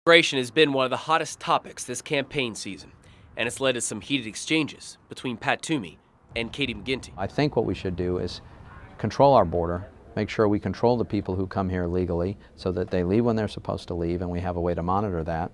Immigration has been one of the hottest topics this campaign season, and it's led to some heated exchanges between Pat Toomey and Katie McGinty. I think what we should do is control our border, make sure we control the people who come here legally so that they leave when they're supposed to leave, and we have a way to monitor that.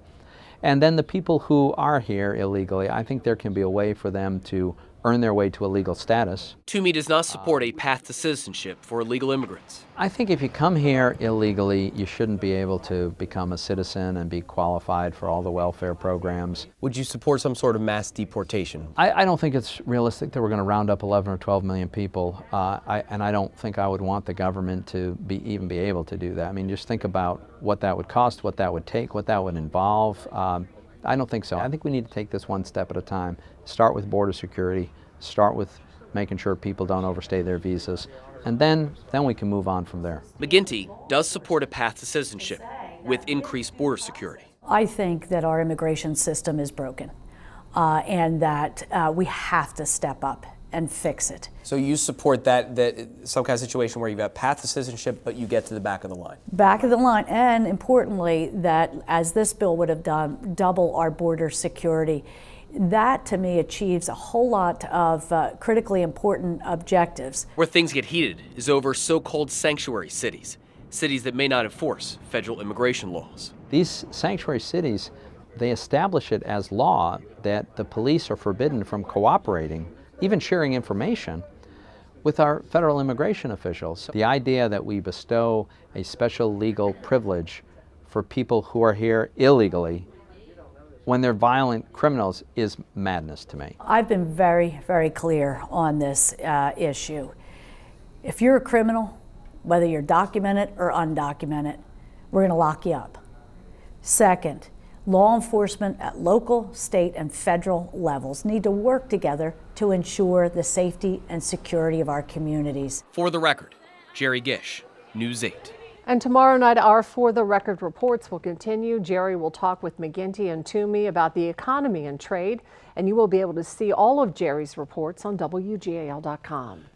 And then the people who are here illegally, I think there can be a way for them to earn their way to a legal status. Toomey does not support a path to citizenship for illegal immigrants. I think if you come here illegally, you shouldn't be able to become a citizen and be qualified for all the welfare programs. Would you support some sort of mass deportation? I don't think it's realistic that we're going to round up 11 or 12 million people, and I don't think I would want the government to even be able to do that. I mean, just think about what that would cost, what that would take, what that would involve. I don't think so. I think we need to take this one step at a time. Start with border security, start with making sure people don't overstay their visas, and then we can move on from there. McGinty does support a path to citizenship with increased border security. I think that our immigration system is broken and that we have to step up and fix it. So you support that some kind of situation where you've got path to citizenship, but you get to the back of the line? Back of the line, and importantly, that as this bill would have done, double our border security. That, to me, achieves a whole lot of critically important objectives. Where things get heated is over so-called sanctuary cities, cities that may not enforce federal immigration laws. These sanctuary cities, they establish it as law that the police are forbidden from cooperating, even sharing information, with our federal immigration officials. The idea that we bestow a special legal privilege for people who are here illegally when they're violent criminals is madness to me. I've been very, very clear on this issue. If you're a criminal, whether you're documented or undocumented, we're going to lock you up. Second, law enforcement at local, state, and federal levels need to work together to ensure the safety and security of our communities. For the record, Jerry Gish, News 8. And tomorrow night, our For the Record reports will continue. Jerry will talk with McGinty and Toomey about the economy and trade, and you will be able to see all of Jerry's reports on WGAL.com.